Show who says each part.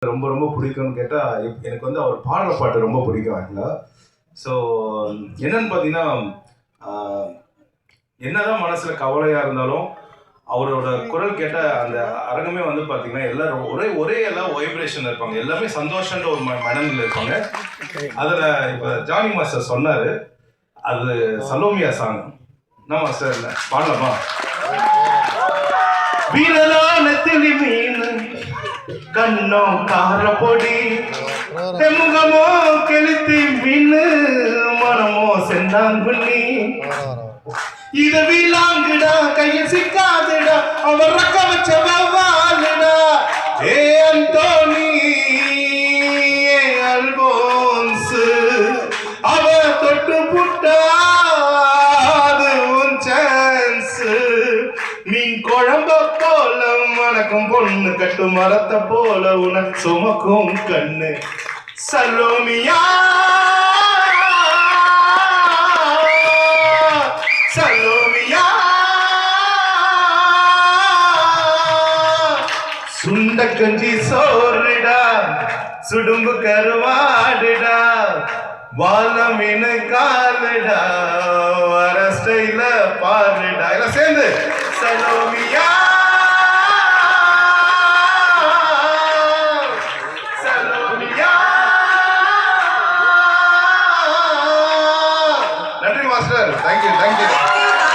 Speaker 1: ரொம்ப ரொம்ப பிடிக்கும்னு கேட்டால் எனக்கு வந்து அவர் பாடுற பாட்டு ரொம்ப பிடிக்கும் ஆக்சுவலாக. ஸோ என்னன்னு பார்த்தீங்கன்னா, என்னதான் மனசில் கவலையாக இருந்தாலும் அவரோட குரல் கேட்ட அந்த அரங்கமே வந்து பார்த்தீங்கன்னா எல்லாரும் ஒரே ஒரே எல்லாம் வைப்ரேஷன் இருப்பாங்க, எல்லாமே சந்தோஷன்ற ஒரு மனநிலை இருப்பாங்க. அதில் இப்போ ஜானி மாஸ்டர் சொன்னார், அது சலோமியா சாங். என்ன மாஸ்டர் இல்லை பாடலாமா? வீரலான திளி மீன் கண்ணோ கார பொடி தெமுகமோ கெளுத்தி மீன் மனமோ செந்தாங்குண்ணி இத வீலாங்குடா கைய சிக்காதுடா அவர் ரக்க வச்ச வாழுடா ஏ அந்தோனி ஏ அல்போன்ஸ் அவ தொட்டு புட்டா அது உன் சான்ஸ். மீன் குழம்ப போல மணக்கும் பொண்ணு கட்டு மரத்தை போல உனக்கு சுமக்கும் கண்ணு சலோமியா சலோமியா. சுண்ட கஞ்சி சோறுடா சுடும்பு கருவாடுடா வாழ மீன் காலுடா வர ஸ்டைல பாருடா எல்லாம் சேர்ந்து சலோமியா.